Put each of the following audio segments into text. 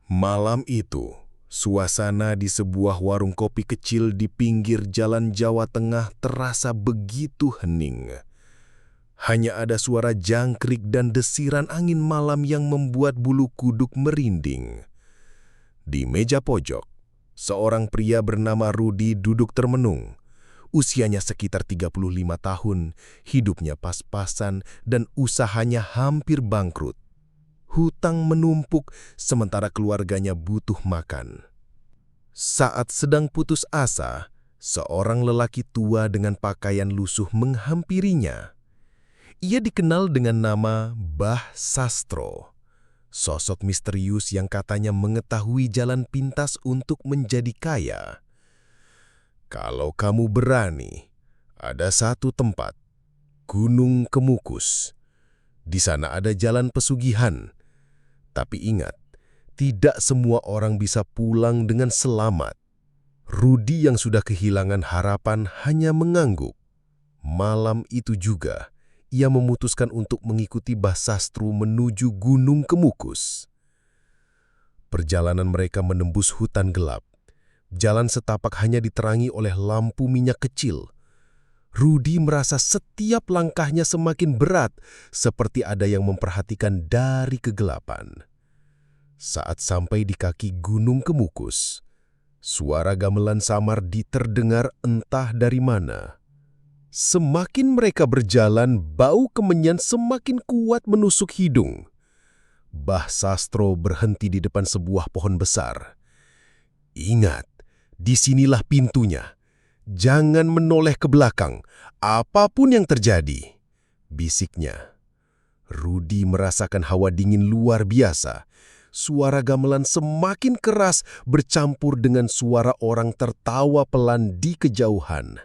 Malam itu, suasana di sebuah warung kopi kecil di pinggir jalan Jawa Tengah terasa begitu hening. Hanya ada suara jangkrik dan desiran angin malam yang membuat bulu kuduk merinding. Di meja pojok, seorang pria bernama Rudi duduk termenung. Usianya sekitar 35 tahun, hidupnya pas-pasan dan usahanya hampir bangkrut. Hutang menumpuk sementara keluarganya butuh makan. Saat sedang putus asa, seorang lelaki tua dengan pakaian lusuh menghampirinya. Ia dikenal dengan nama Mbah Sastro, sosok misterius yang katanya mengetahui jalan pintas untuk menjadi kaya. Kalau kamu berani, ada satu tempat, Gunung Kemukus. Di sana ada jalan pesugihan. Tapi ingat, tidak semua orang bisa pulang dengan selamat. Rudi yang sudah kehilangan harapan hanya mengangguk. Malam itu juga, ia memutuskan untuk mengikuti Mbah Sastro menuju Gunung Kemukus. Perjalanan mereka menembus hutan gelap. Jalan setapak hanya diterangi oleh lampu minyak kecil. Rudi merasa setiap langkahnya semakin berat, seperti ada yang memperhatikan dari kegelapan. Saat sampai di kaki Gunung Kemukus, suara gamelan samar terdengar entah dari mana. Semakin mereka berjalan, bau kemenyan semakin kuat menusuk hidung. Mbah Sastro berhenti di depan sebuah pohon besar. Ingat, disinilah pintunya. Jangan menoleh ke belakang, apapun yang terjadi, bisiknya. Rudi merasakan hawa dingin luar biasa. Suara gamelan semakin keras bercampur dengan suara orang tertawa pelan di kejauhan.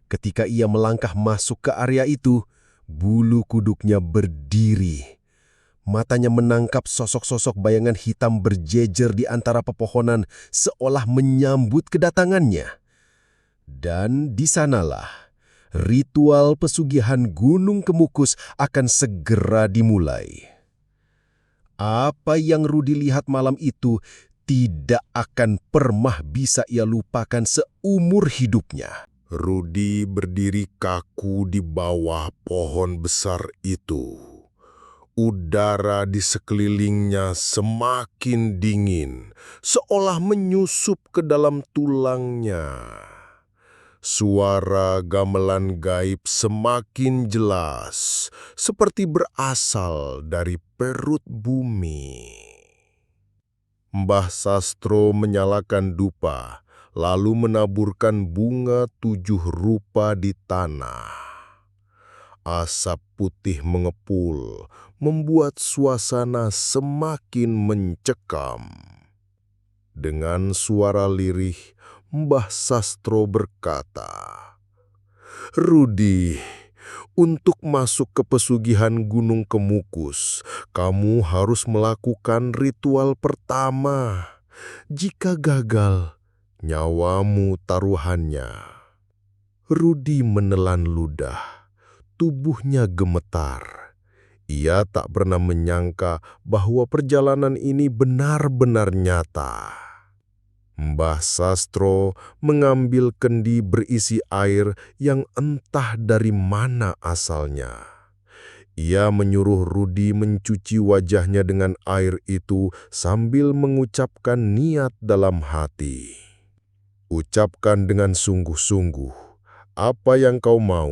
Ketika ia melangkah masuk ke area itu, bulu kuduknya berdiri. Matanya menangkap sosok-sosok bayangan hitam berjejer di antara pepohonan seolah menyambut kedatangannya. Dan di sanalah, ritual pesugihan Gunung Kemukus akan segera dimulai. Apa yang Rudi lihat malam itu tidak akan pernah bisa ia lupakan seumur hidupnya. Rudi berdiri kaku di bawah pohon besar itu. Udara di sekelilingnya semakin dingin, seolah menyusup ke dalam tulangnya. Suara gamelan gaib semakin jelas, seperti berasal dari perut bumi. Mbah Sastro menyalakan dupa, lalu menaburkan bunga 7 rupa di tanah. Asap putih mengepul, membuat suasana semakin mencekam. Dengan suara lirih, Mbah Sastro berkata, "Rudi, untuk masuk ke pesugihan Gunung Kemukus, kamu harus melakukan ritual pertama. Jika gagal, nyawamu taruhannya." Rudi menelan ludah. Tubuhnya gemetar. Ia tak pernah menyangka bahwa perjalanan ini benar-benar nyata. Mbah Sastro mengambil kendi berisi air yang entah dari mana asalnya. Ia menyuruh Rudi mencuci wajahnya dengan air itu sambil mengucapkan niat dalam hati. Ucapkan dengan sungguh-sungguh apa yang kau mau,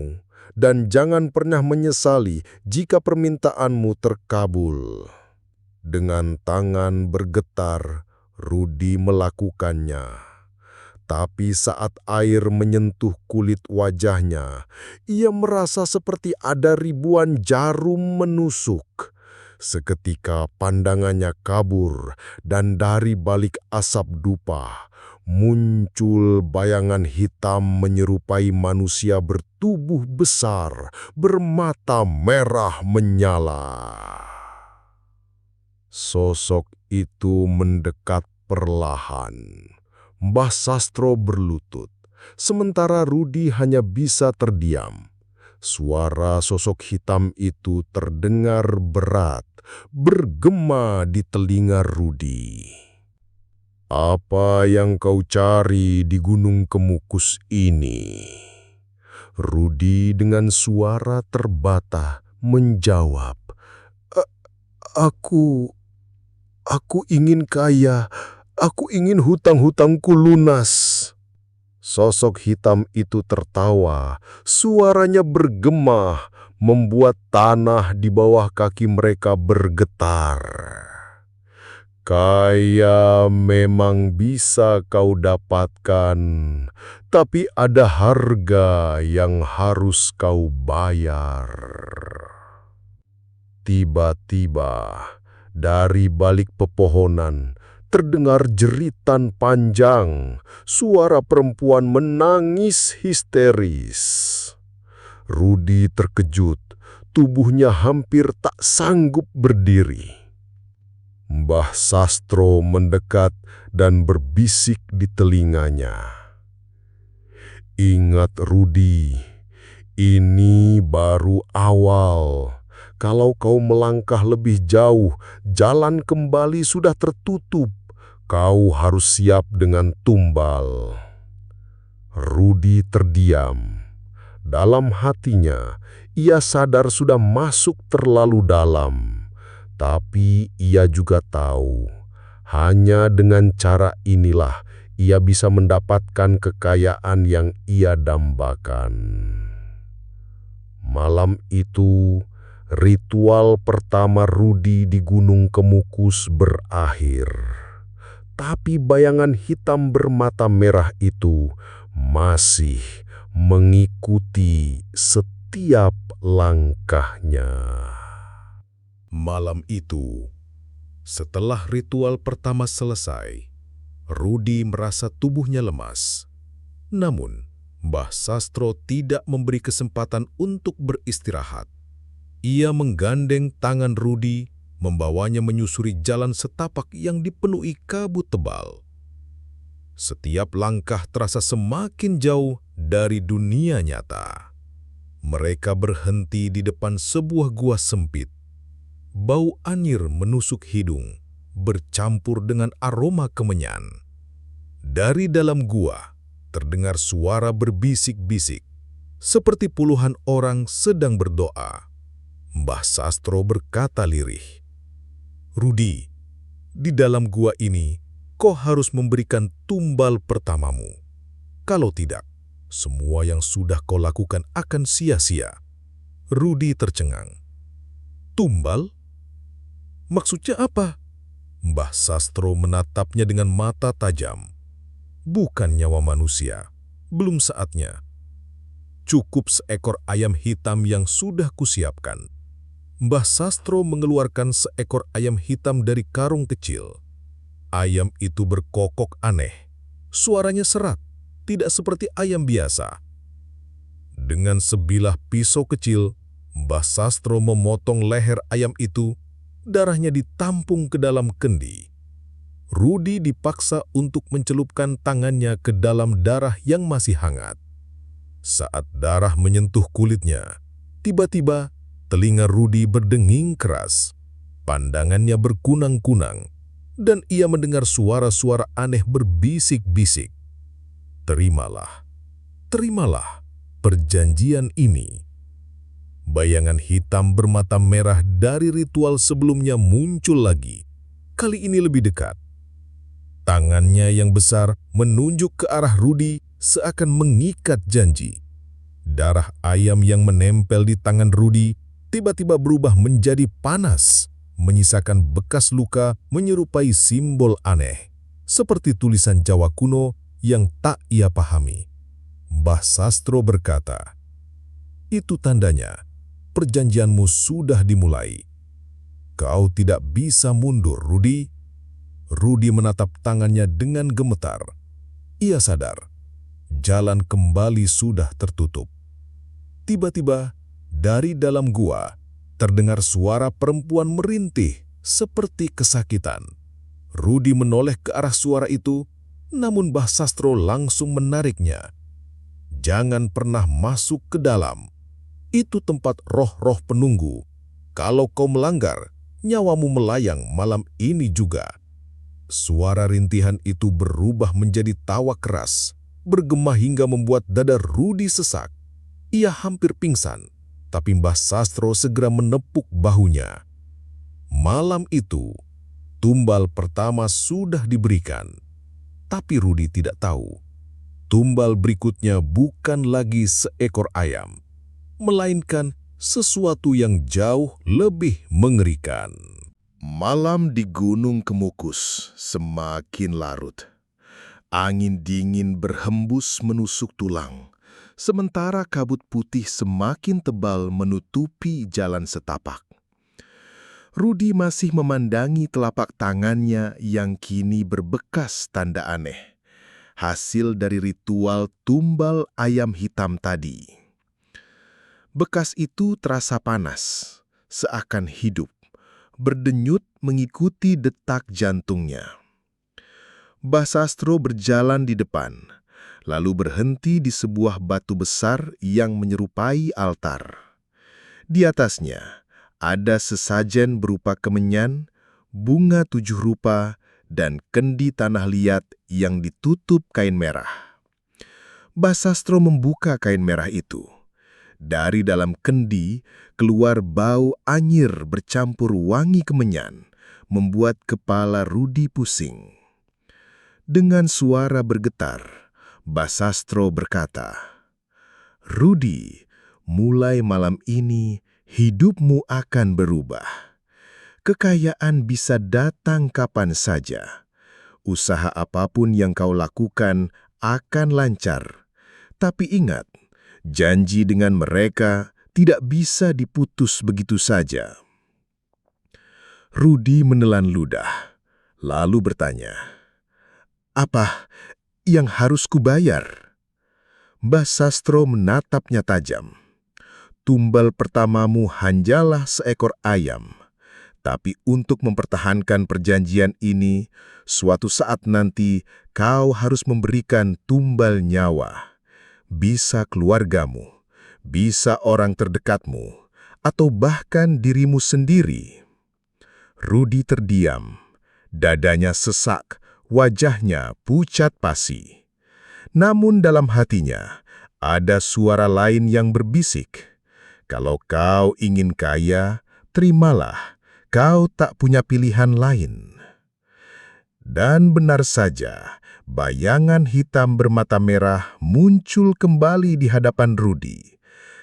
dan jangan pernah menyesali jika permintaanmu terkabul. Dengan tangan bergetar, Rudi melakukannya. Tapi saat air menyentuh kulit wajahnya, ia merasa seperti ada ribuan jarum menusuk. Seketika pandangannya kabur, dan dari balik asap dupa, muncul bayangan hitam menyerupai manusia bertubuh besar, bermata merah menyala. Sosok itu mendekat perlahan. Mbah Sastro berlutut, sementara Rudi hanya bisa terdiam. Suara sosok hitam itu terdengar berat, bergema di telinga Rudi. "Apa yang kau cari di Gunung Kemukus ini?" Rudi dengan suara terbata menjawab, "A- Aku ingin kaya, aku ingin hutang-hutangku lunas." Sosok hitam itu tertawa, suaranya bergema, membuat tanah di bawah kaki mereka bergetar. "Kaya memang bisa kau dapatkan, tapi ada harga yang harus kau bayar." Tiba-tiba, dari balik pepohonan, terdengar jeritan panjang. Suara perempuan menangis histeris. Rudi terkejut, tubuhnya hampir tak sanggup berdiri. Mbah Sastro mendekat dan berbisik di telinganya, "Ingat Rudi, ini baru awal. Kalau kau melangkah lebih jauh, jalan kembali sudah tertutup. Kau harus siap dengan tumbal." Rudi terdiam. Dalam hatinya, ia sadar sudah masuk terlalu dalam. Tapi ia juga tahu, hanya dengan cara inilah ia bisa mendapatkan kekayaan yang ia dambakan. Malam itu, ritual pertama Rudi di Gunung Kemukus berakhir. Tapi bayangan hitam bermata merah itu masih mengikuti setiap langkahnya. Malam itu, setelah ritual pertama selesai, Rudi merasa tubuhnya lemas. Namun, Mbah Sastro tidak memberi kesempatan untuk beristirahat. Ia menggandeng tangan Rudi, membawanya menyusuri jalan setapak yang dipenuhi kabut tebal. Setiap langkah terasa semakin jauh dari dunia nyata. Mereka berhenti di depan sebuah gua sempit. Bau anyir menusuk hidung, bercampur dengan aroma kemenyan. Dari dalam gua, terdengar suara berbisik-bisik, seperti puluhan orang sedang berdoa. Mbah Sastro berkata lirih, "Rudi, di dalam gua ini, kau harus memberikan tumbal pertamamu. Kalau tidak, semua yang sudah kau lakukan akan sia-sia." Rudi tercengang. "Tumbal? Maksudnya apa?" Mbah Sastro menatapnya dengan mata tajam. "Bukan nyawa manusia, belum saatnya. Cukup seekor ayam hitam yang sudah kusiapkan." Mbah Sastro mengeluarkan seekor ayam hitam dari karung kecil. Ayam itu berkokok aneh. Suaranya serak, tidak seperti ayam biasa. Dengan sebilah pisau kecil, Mbah Sastro memotong leher ayam itu, darahnya ditampung ke dalam kendi. Rudi dipaksa untuk mencelupkan tangannya ke dalam darah yang masih hangat. Saat darah menyentuh kulitnya, tiba-tiba telinga Rudi berdenging keras. Pandangannya berkunang-kunang, dan ia mendengar suara-suara aneh berbisik-bisik. "Terimalah, terimalah perjanjian ini." Bayangan hitam bermata merah dari ritual sebelumnya muncul lagi, kali ini lebih dekat. Tangannya yang besar menunjuk ke arah Rudi seakan mengikat janji. Darah ayam yang menempel di tangan Rudi tiba-tiba berubah menjadi panas, menyisakan bekas luka menyerupai simbol aneh, seperti tulisan Jawa kuno yang tak ia pahami. Mbah Sastro berkata, "Itu tandanya perjanjianmu sudah dimulai. Kau tidak bisa mundur, Rudi." Rudi menatap tangannya dengan gemetar. Ia sadar, jalan kembali sudah tertutup. Tiba-tiba, dari dalam gua, terdengar suara perempuan merintih seperti kesakitan. Rudi menoleh ke arah suara itu, namun Mbah Sastro langsung menariknya. "Jangan pernah masuk ke dalam. Itu tempat roh-roh penunggu. Kalau kau melanggar, nyawamu melayang malam ini juga." Suara rintihan itu berubah menjadi tawa keras, bergema hingga membuat dada Rudi sesak. Ia hampir pingsan, tapi Mbah Sastro segera menepuk bahunya. Malam itu, tumbal pertama sudah diberikan. Tapi Rudi tidak tahu, tumbal berikutnya bukan lagi seekor ayam, melainkan sesuatu yang jauh lebih mengerikan. Malam di Gunung Kemukus semakin larut. Angin dingin berhembus menusuk tulang, sementara kabut putih semakin tebal menutupi jalan setapak. Rudi masih memandangi telapak tangannya yang kini berbekas tanda aneh, hasil dari ritual tumbal ayam hitam tadi. Bekas itu terasa panas, seakan hidup, berdenyut mengikuti detak jantungnya. Mbah Sastro berjalan di depan, lalu berhenti di sebuah batu besar yang menyerupai altar. Di atasnya ada sesajen berupa kemenyan, bunga 7 rupa, dan kendi tanah liat yang ditutup kain merah. Mbah Sastro membuka kain merah itu. Dari dalam kendi keluar bau anyir bercampur wangi kemenyan, membuat kepala Rudi pusing. Dengan suara bergetar, Mbah Sastro berkata, "Rudi, mulai malam ini hidupmu akan berubah. Kekayaan bisa datang kapan saja. Usaha apapun yang kau lakukan akan lancar. Tapi ingat, janji dengan mereka tidak bisa diputus begitu saja." Rudi menelan ludah, lalu bertanya, "Apa yang harus kubayar?" Mbah Sastro menatapnya tajam. "Tumbal pertamamu hanyalah seekor ayam. Tapi untuk mempertahankan perjanjian ini, suatu saat nanti kau harus memberikan tumbal nyawa. Bisa keluargamu, bisa orang terdekatmu, atau bahkan dirimu sendiri." Rudi terdiam, dadanya sesak, wajahnya pucat pasi. Namun dalam hatinya ada suara lain yang berbisik, "Kalau kau ingin kaya, terimalah, kau tak punya pilihan lain." Dan benar saja, bayangan hitam bermata merah muncul kembali di hadapan Rudi.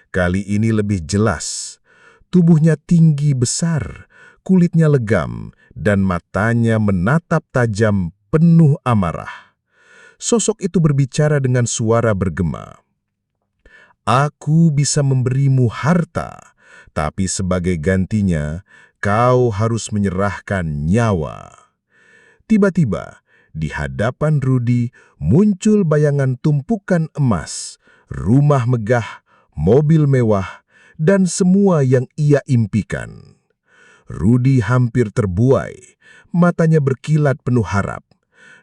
Kali ini lebih jelas. Tubuhnya tinggi besar, kulitnya legam, dan matanya menatap tajam penuh amarah. Sosok itu berbicara dengan suara bergema. "Aku bisa memberimu harta, tapi sebagai gantinya, kau harus menyerahkan nyawa." Tiba-tiba, di hadapan Rudi muncul bayangan tumpukan emas, rumah megah, mobil mewah, dan semua yang ia impikan. Rudi hampir terbuai, matanya berkilat penuh harap.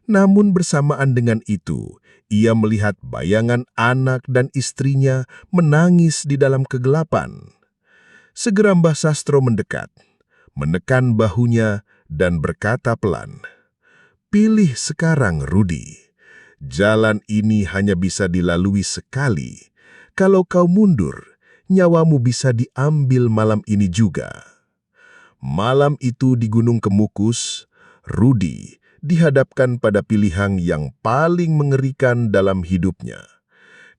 Namun bersamaan dengan itu, ia melihat bayangan anak dan istrinya menangis di dalam kegelapan. Segera Mbah Sastro mendekat, menekan bahunya, dan berkata pelan, "Pilih sekarang, Rudi. Jalan ini hanya bisa dilalui sekali. Kalau kau mundur, nyawamu bisa diambil malam ini juga." Malam itu di Gunung Kemukus, Rudi dihadapkan pada pilihan yang paling mengerikan dalam hidupnya.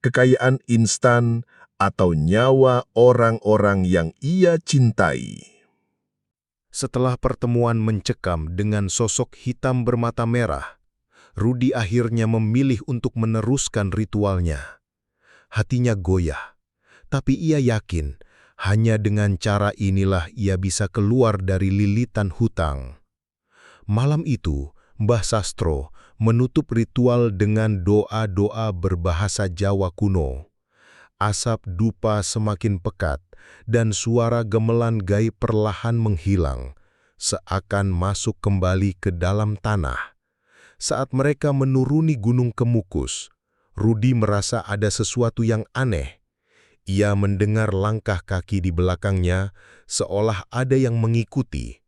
Kekayaan instan atau nyawa orang-orang yang ia cintai. Setelah pertemuan mencekam dengan sosok hitam bermata merah, Rudi akhirnya memilih untuk meneruskan ritualnya. Hatinya goyah, tapi ia yakin hanya dengan cara inilah ia bisa keluar dari lilitan hutang. Malam itu, Mbah Sastro menutup ritual dengan doa-doa berbahasa Jawa kuno. Asap dupa semakin pekat, dan suara gemelan gaib perlahan menghilang, seakan masuk kembali ke dalam tanah. Saat mereka menuruni Gunung Kemukus, Rudi merasa ada sesuatu yang aneh. Ia mendengar langkah kaki di belakangnya, seolah ada yang mengikuti.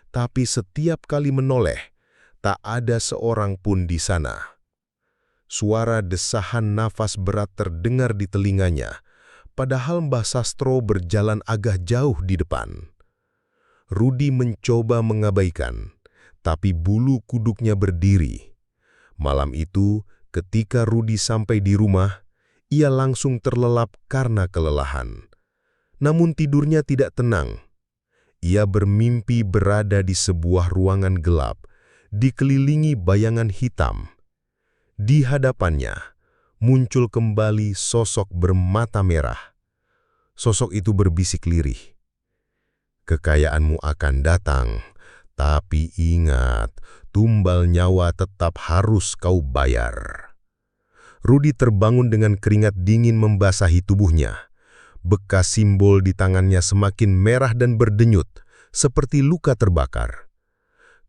Tapi setiap kali menoleh, Tak ada seorang pun di sana. Suara desahan nafas berat terdengar di telinganya, padahal Mbah Sastro berjalan agak jauh di depan. Rudi mencoba mengabaikan, tapi bulu kuduknya berdiri. Malam itu, ketika Rudi sampai di rumah, ia langsung terlelap karena kelelahan. Namun tidurnya tidak tenang. Ia bermimpi berada di sebuah ruangan gelap, dikelilingi bayangan hitam. Di hadapannya, muncul kembali sosok bermata merah. Sosok itu berbisik lirih. Kekayaanmu akan datang, tapi ingat, tumbal nyawa tetap harus kau bayar. Rudi terbangun dengan keringat dingin membasahi tubuhnya. Bekas simbol di tangannya semakin merah dan berdenyut, seperti luka terbakar.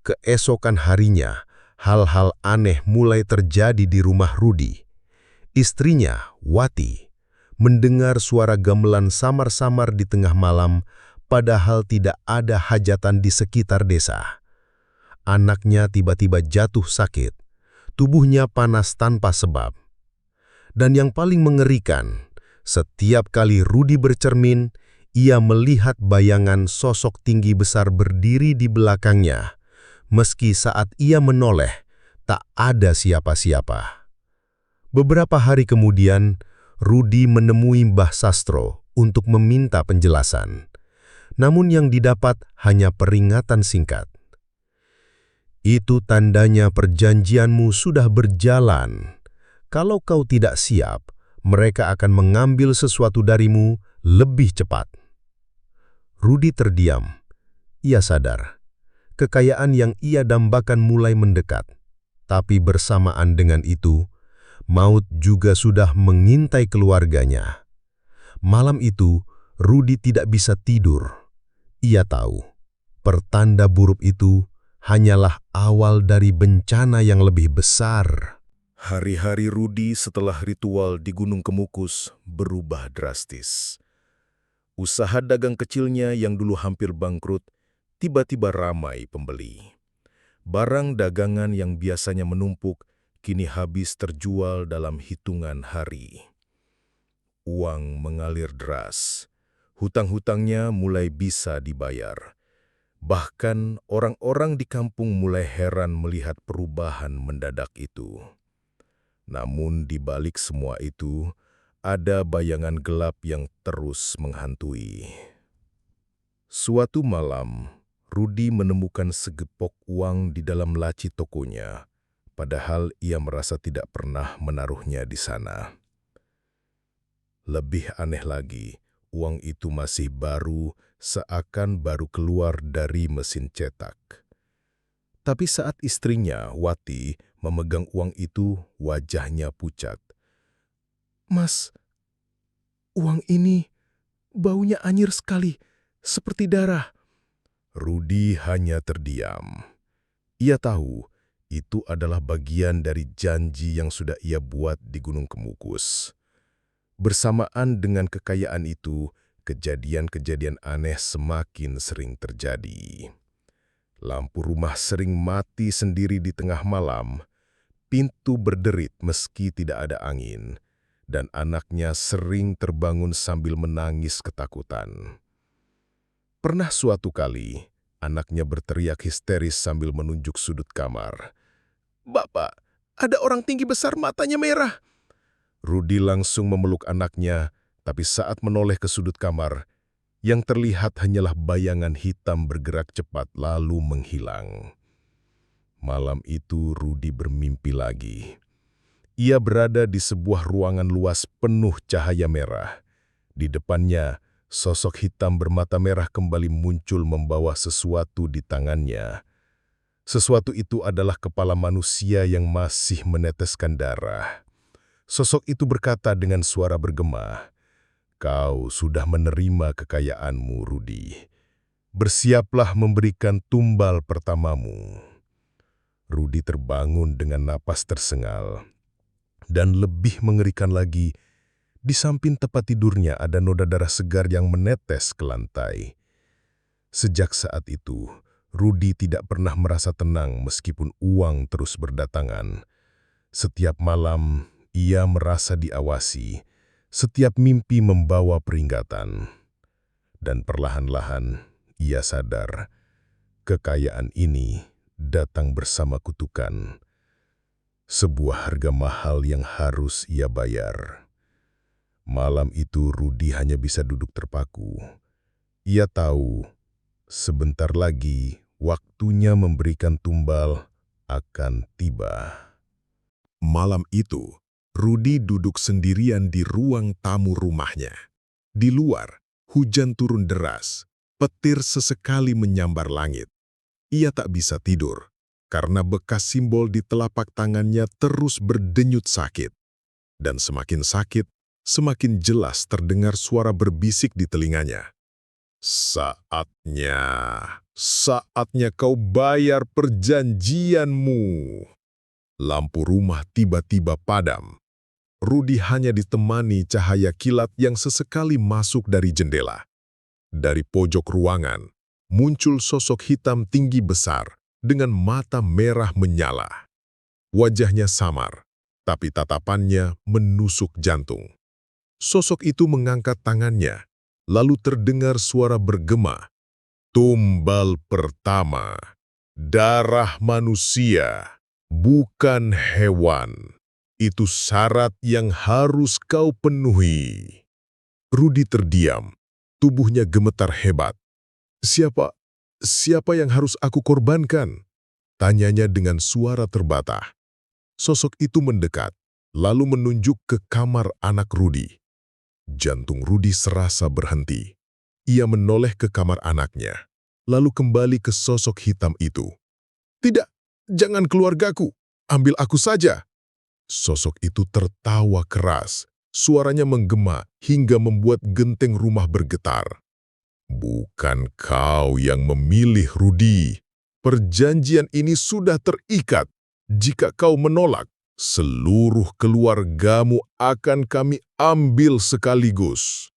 Keesokan harinya, hal-hal aneh mulai terjadi di rumah Rudi. Istrinya, Wati, mendengar suara gamelan samar-samar di tengah malam, padahal tidak ada hajatan di sekitar desa. Anaknya tiba-tiba jatuh sakit, tubuhnya panas tanpa sebab. Dan yang paling mengerikan, setiap kali Rudi bercermin, ia melihat bayangan sosok tinggi besar berdiri di belakangnya. Meski saat ia menoleh, tak ada siapa-siapa. Beberapa hari kemudian, Rudi menemui Mbah Sastro untuk meminta penjelasan. Namun yang didapat hanya peringatan singkat. Itu tandanya perjanjianmu sudah berjalan. Kalau kau tidak siap, mereka akan mengambil sesuatu darimu lebih cepat. Rudi terdiam. Ia sadar, kekayaan yang ia dambakan mulai mendekat. Tapi bersamaan dengan itu, maut juga sudah mengintai keluarganya. Malam itu, Rudi tidak bisa tidur. Ia tahu, pertanda buruk itu hanyalah awal dari bencana yang lebih besar. Hari-hari Rudi setelah ritual di Gunung Kemukus berubah drastis. Usaha dagang kecilnya yang dulu hampir bangkrut, tiba-tiba ramai pembeli. Barang dagangan yang biasanya menumpuk, kini habis terjual dalam hitungan hari. Uang mengalir deras. Hutang-hutangnya mulai bisa dibayar. Bahkan orang-orang di kampung mulai heran melihat perubahan mendadak itu. Namun di balik semua itu, ada bayangan gelap yang terus menghantui. Suatu malam, Rudi menemukan segepok uang di dalam laci tokonya, padahal ia merasa tidak pernah menaruhnya di sana. Lebih aneh lagi, uang itu masih baru, seakan baru keluar dari mesin cetak. Tapi saat istrinya, Wati, memegang uang itu, wajahnya pucat. "Mas, uang ini baunya anyir sekali, seperti darah." Rudi hanya terdiam. Ia tahu itu adalah bagian dari janji yang sudah ia buat di Gunung Kemukus. Bersamaan dengan kekayaan itu, kejadian-kejadian aneh semakin sering terjadi. Lampu rumah sering mati sendiri di tengah malam, pintu berderit meski tidak ada angin, dan anaknya sering terbangun sambil menangis ketakutan. Pernah suatu kali, anaknya berteriak histeris sambil menunjuk sudut kamar. "Bapak, ada orang tinggi besar matanya merah." Rudi langsung memeluk anaknya, tapi saat menoleh ke sudut kamar, yang terlihat hanyalah bayangan hitam bergerak cepat lalu menghilang. Malam itu Rudi bermimpi lagi. Ia berada di sebuah ruangan luas penuh cahaya merah. Di depannya, sosok hitam bermata merah kembali muncul membawa sesuatu di tangannya. Sesuatu itu adalah kepala manusia yang masih meneteskan darah. Sosok itu berkata dengan suara bergema, "Kau sudah menerima kekayaanmu, Rudi. Bersiaplah memberikan tumbal pertamamu." Rudi terbangun dengan napas tersengal. Dan lebih mengerikan lagi, di samping tempat tidurnya ada noda darah segar yang menetes ke lantai. Sejak saat itu, Rudi tidak pernah merasa tenang meskipun uang terus berdatangan. Setiap malam, ia merasa diawasi. Setiap mimpi membawa peringatan. Dan perlahan-lahan, ia sadar kekayaan ini datang bersama kutukan. Sebuah harga mahal yang harus ia bayar. Malam itu Rudi hanya bisa duduk terpaku. Ia tahu, sebentar lagi waktunya memberikan tumbal akan tiba. Malam itu, Rudi duduk sendirian di ruang tamu rumahnya. Di luar, hujan turun deras, petir sesekali menyambar langit. Ia tak bisa tidur, karena bekas simbol di telapak tangannya terus berdenyut sakit. Dan semakin sakit, semakin jelas terdengar suara berbisik di telinganya. Saatnya, saatnya kau bayar perjanjianmu. Lampu rumah tiba-tiba padam. Rudi hanya ditemani cahaya kilat yang sesekali masuk dari jendela. Dari pojok ruangan, muncul sosok hitam tinggi besar dengan mata merah menyala. Wajahnya samar, tapi tatapannya menusuk jantung. Sosok itu mengangkat tangannya, lalu terdengar suara bergema. Tumbal pertama, darah manusia, bukan hewan. Itu syarat yang harus kau penuhi. Rudi terdiam, tubuhnya gemetar hebat. Siapa yang harus aku korbankan? Tanyanya dengan suara terbata. Sosok itu mendekat, lalu menunjuk ke kamar anak Rudi. Jantung Rudi serasa berhenti. Ia menoleh ke kamar anaknya, lalu kembali ke sosok hitam itu. Tidak, jangan keluargaku, ambil aku saja. Sosok itu tertawa keras, suaranya menggema hingga membuat genteng rumah bergetar. Bukan kau yang memilih, Rudi. Perjanjian ini sudah terikat. Jika kau menolak, seluruh keluargamu akan kami ambil sekaligus.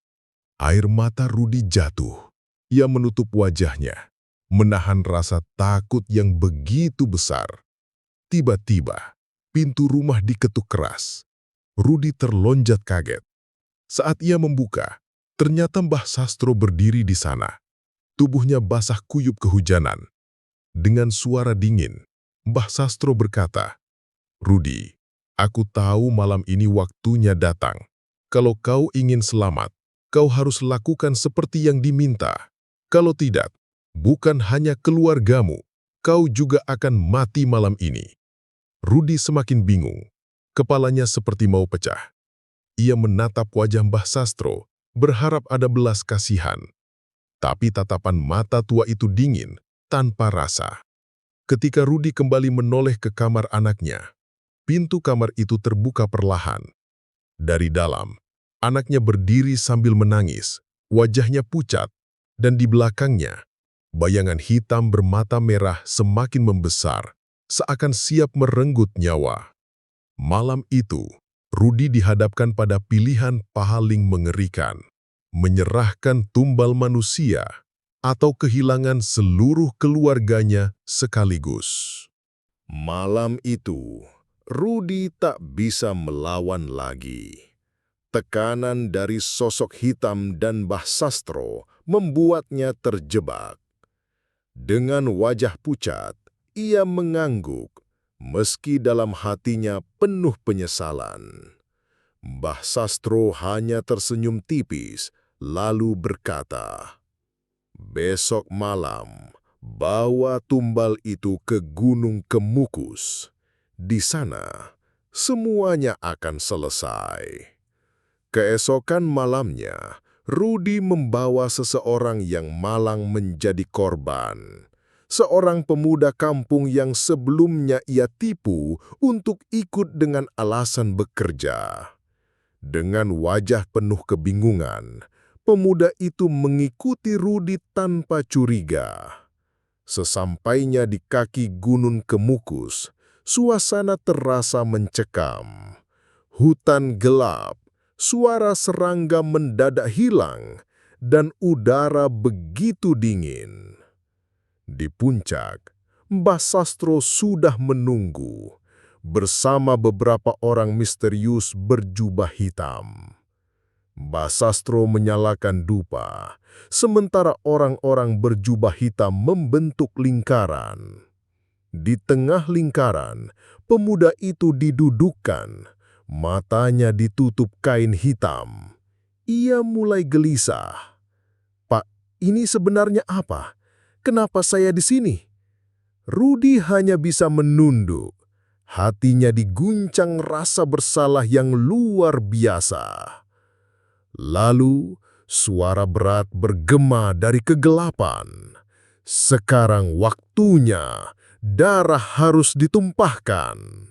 Air mata Rudi jatuh. Ia menutup wajahnya, menahan rasa takut yang begitu besar. Tiba-tiba, pintu rumah diketuk keras. Rudi terlonjat kaget. Saat ia membuka, ternyata Mbah Sastro berdiri di sana. Tubuhnya basah kuyup kehujanan. Dengan suara dingin, Mbah Sastro berkata, "Rudi, aku tahu malam ini waktunya datang. Kalau kau ingin selamat, kau harus lakukan seperti yang diminta. Kalau tidak, bukan hanya keluargamu, kau juga akan mati malam ini." Rudi semakin bingung. Kepalanya seperti mau pecah. Ia menatap wajah Mbah Sastro, berharap ada belas kasihan. Tapi tatapan mata tua itu dingin, tanpa rasa. Ketika Rudi kembali menoleh ke kamar anaknya, pintu kamar itu terbuka perlahan. Dari dalam, anaknya berdiri sambil menangis, wajahnya pucat, dan di belakangnya, bayangan hitam bermata merah semakin membesar, seakan siap merenggut nyawa. Malam itu, Rudi dihadapkan pada pilihan paling mengerikan, menyerahkan tumbal manusia atau kehilangan seluruh keluarganya sekaligus. Malam itu, Rudi tak bisa melawan lagi. Tekanan dari sosok hitam dan Mbah Sastro membuatnya terjebak. Dengan wajah pucat, ia mengangguk, meski dalam hatinya penuh penyesalan. Mbah Sastro hanya tersenyum tipis, lalu berkata, "Besok malam, bawa tumbal itu ke Gunung Kemukus. Di sana, semuanya akan selesai." Keesokan malamnya, Rudi membawa seseorang yang malang menjadi korban. Seorang pemuda kampung yang sebelumnya ia tipu untuk ikut dengan alasan bekerja. Dengan wajah penuh kebingungan, pemuda itu mengikuti Rudi tanpa curiga. Sesampainya di kaki Gunung Kemukus, suasana terasa mencekam. Hutan gelap, suara serangga mendadak hilang, dan udara begitu dingin. Di puncak, Mbah Sastro sudah menunggu bersama beberapa orang misterius berjubah hitam. Mbah Sastro menyalakan dupa, sementara orang-orang berjubah hitam membentuk lingkaran. Di tengah lingkaran, pemuda itu didudukkan, matanya ditutup kain hitam. Ia mulai gelisah. "Pak, ini sebenarnya apa? Kenapa saya di sini?" Rudi hanya bisa menunduk. Hatinya diguncang rasa bersalah yang luar biasa. Lalu, suara berat bergema dari kegelapan. "Sekarang waktunya, darah harus ditumpahkan."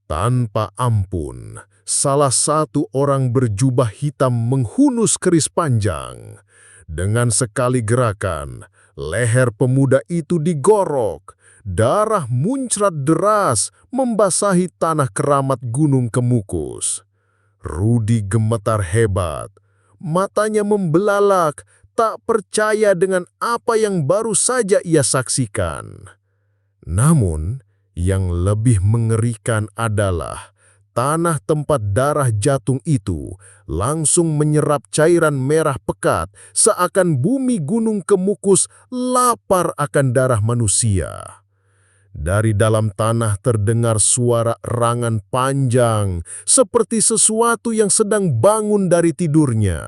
Tanpa ampun, salah satu orang berjubah hitam menghunus keris panjang. Dengan sekali gerakan, leher pemuda itu digorok. Darah muncrat deras membasahi tanah keramat Gunung Kemukus. Rudi gemetar hebat. Matanya membelalak, tak percaya dengan apa yang baru saja ia saksikan. Namun, yang lebih mengerikan adalah tanah tempat darah jatung itu langsung menyerap cairan merah pekat seakan bumi Gunung Kemukus lapar akan darah manusia. Dari dalam tanah terdengar suara erangan panjang seperti sesuatu yang sedang bangun dari tidurnya.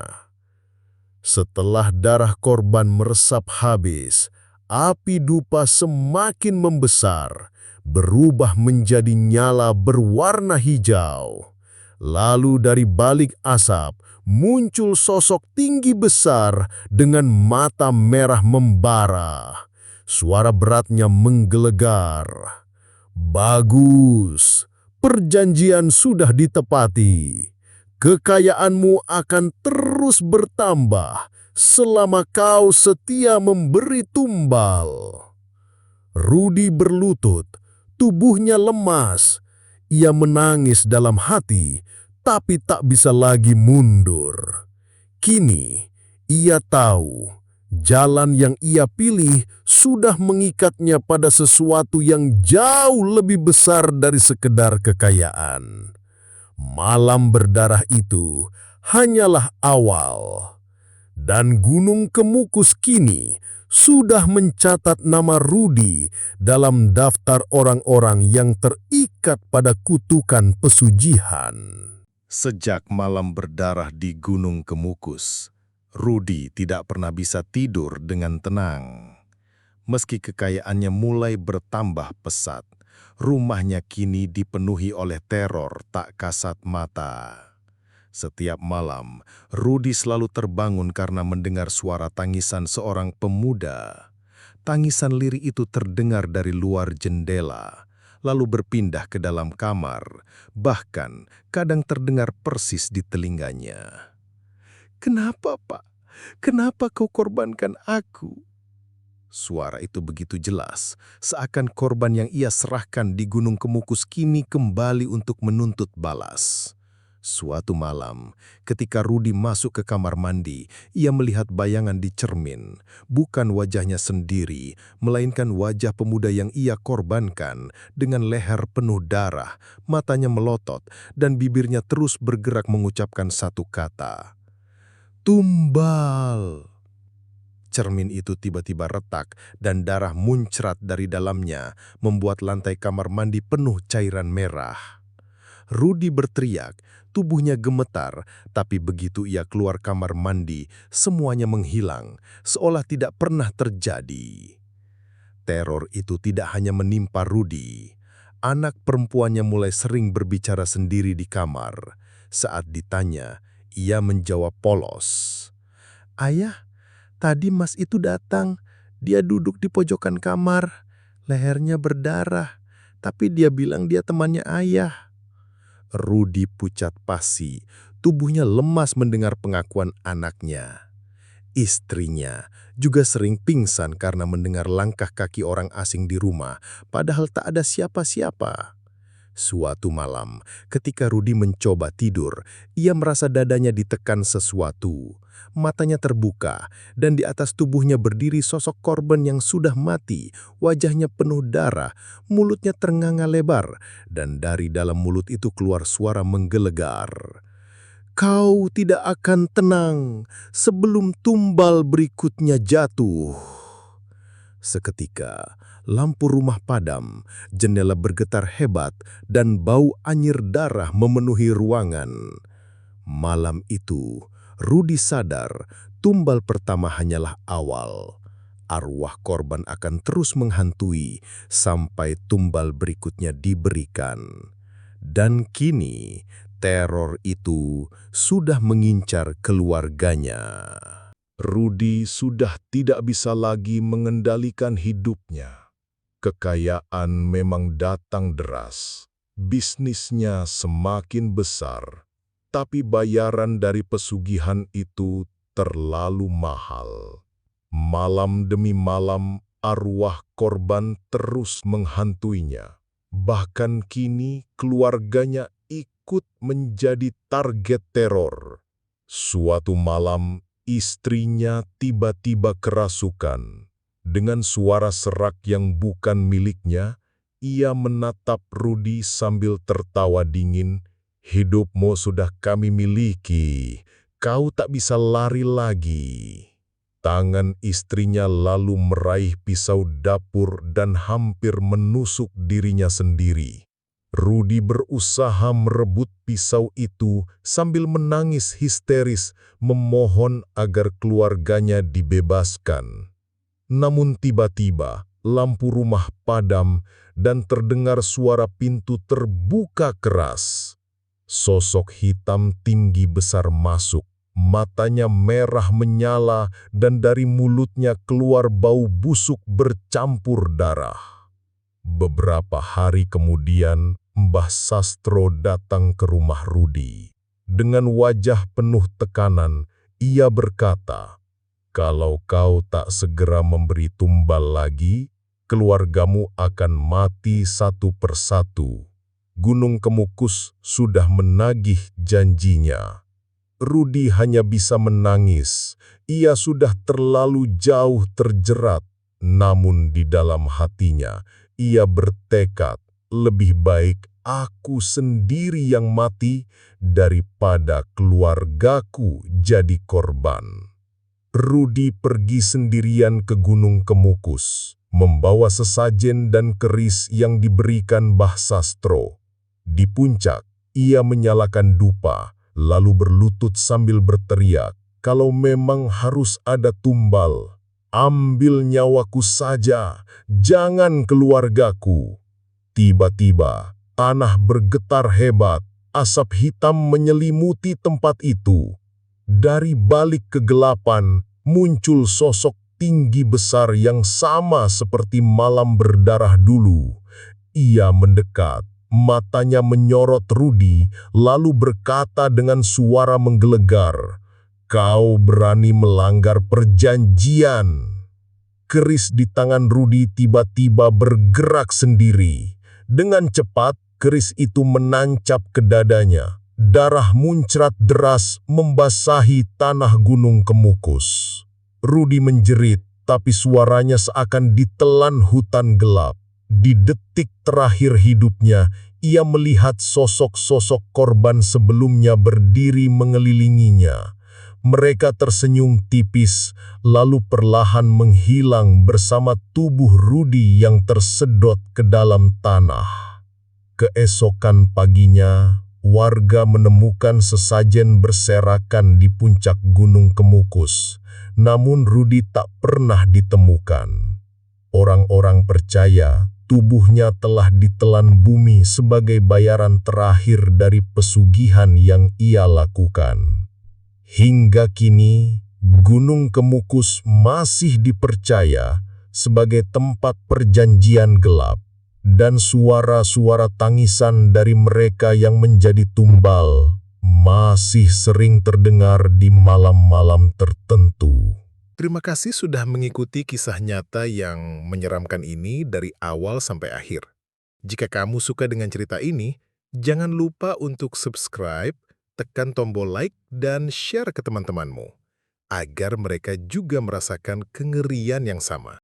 Setelah darah korban meresap habis, api dupa semakin membesar, berubah menjadi nyala berwarna hijau. Lalu dari balik asap, muncul sosok tinggi besar dengan mata merah membara. Suara beratnya menggelegar. "Bagus, perjanjian sudah ditepati. Kekayaanmu akan terus bertambah selama kau setia memberi tumbal." Rudi berlutut, tubuhnya lemas. Ia menangis dalam hati, tapi tak bisa lagi mundur. Kini, ia tahu jalan yang ia pilih sudah mengikatnya pada sesuatu yang jauh lebih besar dari sekedar kekayaan. Malam berdarah itu hanyalah awal. Dan Gunung Kemukus kini sudah mencatat nama Rudi dalam daftar orang-orang yang terikat pada kutukan pesugihan. Sejak malam berdarah di Gunung Kemukus, Rudi tidak pernah bisa tidur dengan tenang. Meski kekayaannya mulai bertambah pesat, rumahnya kini dipenuhi oleh teror tak kasat mata. Setiap malam, Rudi selalu terbangun karena mendengar suara tangisan seorang pemuda. Tangisan lirih itu terdengar dari luar jendela, lalu berpindah ke dalam kamar, bahkan kadang terdengar persis di telinganya. "Kenapa, Pak? Kenapa kau korbankan aku?" Suara itu begitu jelas, seakan korban yang ia serahkan di Gunung Kemukus kini kembali untuk menuntut balas. Suatu malam, ketika Rudi masuk ke kamar mandi, ia melihat bayangan di cermin. Bukan wajahnya sendiri, melainkan wajah pemuda yang ia korbankan dengan leher penuh darah, matanya melotot, dan bibirnya terus bergerak mengucapkan satu kata. "Tumbal." Cermin itu tiba-tiba retak dan darah muncrat dari dalamnya, membuat lantai kamar mandi penuh cairan merah. Rudi berteriak, tubuhnya gemetar, tapi begitu ia keluar kamar mandi, semuanya menghilang, seolah tidak pernah terjadi. Teror itu tidak hanya menimpa Rudi. Anak perempuannya mulai sering berbicara sendiri di kamar. Saat ditanya, ia menjawab polos. "Ayah, tadi Mas itu datang. Dia duduk di pojokan kamar. Lehernya berdarah, tapi dia bilang dia temannya ayah." Rudi pucat pasi, tubuhnya lemas mendengar pengakuan anaknya. Istrinya juga sering pingsan karena mendengar langkah kaki orang asing di rumah, padahal tak ada siapa-siapa. Suatu malam, ketika Rudi mencoba tidur, ia merasa dadanya ditekan sesuatu. matanya terbuka, dan di atas tubuhnya berdiri sosok korban yang sudah mati, wajahnya penuh darah, mulutnya ternganga lebar, dan dari dalam mulut itu keluar suara menggelegar. Kau tidak akan tenang sebelum tumbal berikutnya jatuh. Seketika, lampu rumah padam, jendela bergetar hebat, dan bau anyir darah memenuhi ruangan. Malam itu, Rudi sadar tumbal pertama hanyalah awal. Arwah korban akan terus menghantui sampai tumbal berikutnya diberikan. Dan kini, teror itu sudah mengincar keluarganya. Rudi sudah tidak bisa lagi mengendalikan hidupnya. Kekayaan memang datang deras. Bisnisnya semakin besar, tapi bayaran dari pesugihan itu terlalu mahal. Malam demi malam, arwah korban terus menghantuinya. Bahkan kini keluarganya ikut menjadi target teror. Suatu malam, istrinya tiba-tiba kerasukan. Dengan suara serak yang bukan miliknya, ia menatap Rudi sambil tertawa dingin. Hidupmu sudah kami miliki, kau tak bisa lari lagi. Tangan istrinya lalu meraih pisau dapur dan hampir menusuk dirinya sendiri. Rudi berusaha merebut pisau itu sambil menangis histeris, memohon agar keluarganya dibebaskan. Namun tiba-tiba, lampu rumah padam dan terdengar suara pintu terbuka keras. Sosok hitam tinggi besar masuk, matanya merah menyala dan dari mulutnya keluar bau busuk bercampur darah. Beberapa hari kemudian, Mbah Sastro datang ke rumah Rudi. Dengan wajah penuh tekanan, ia berkata, "Kalau kau tak segera memberi tumbal lagi, keluargamu akan mati satu persatu. Gunung Kemukus sudah menagih janjinya." Rudi hanya bisa menangis. Ia sudah terlalu jauh terjerat, namun di dalam hatinya, ia bertekad, lebih baik aku sendiri yang mati daripada keluargaku jadi korban. Rudi pergi sendirian ke Gunung Kemukus, membawa sesajen dan keris yang diberikan Mbah Sastro. Di puncak, ia menyalakan dupa, lalu berlutut sambil berteriak, "Kalau memang harus ada tumbal, ambil nyawaku saja, jangan keluargaku." Tiba-tiba, tanah bergetar hebat, asap hitam menyelimuti tempat itu. Dari balik kegelapan, muncul sosok tinggi besar yang sama seperti malam berdarah dulu. Ia mendekat, matanya menyorot Rudi, lalu berkata dengan suara menggelegar, "Kau berani melanggar perjanjian." Keris di tangan Rudi tiba-tiba bergerak sendiri. Dengan cepat, keris itu menancap ke dadanya. Darah muncrat deras membasahi tanah Gunung Kemukus. Rudi menjerit, tapi suaranya seakan ditelan hutan gelap. Di detik terakhir hidupnya, ia melihat sosok-sosok korban sebelumnya berdiri mengelilinginya. Mereka tersenyum tipis, lalu perlahan menghilang bersama tubuh Rudi yang tersedot ke dalam tanah. Keesokan paginya, warga menemukan sesajen berserakan di puncak Gunung Kemukus, namun Rudi tak pernah ditemukan. Orang-orang percaya tubuhnya telah ditelan bumi sebagai bayaran terakhir dari pesugihan yang ia lakukan. Hingga kini, Gunung Kemukus masih dipercaya sebagai tempat perjanjian gelap, dan suara-suara tangisan dari mereka yang menjadi tumbal masih sering terdengar di malam-malam tertentu. Terima kasih sudah mengikuti kisah nyata yang menyeramkan ini dari awal sampai akhir. Jika kamu suka dengan cerita ini, jangan lupa untuk subscribe, tekan tombol like, dan share ke teman-temanmu. agar mereka juga merasakan kengerian yang sama.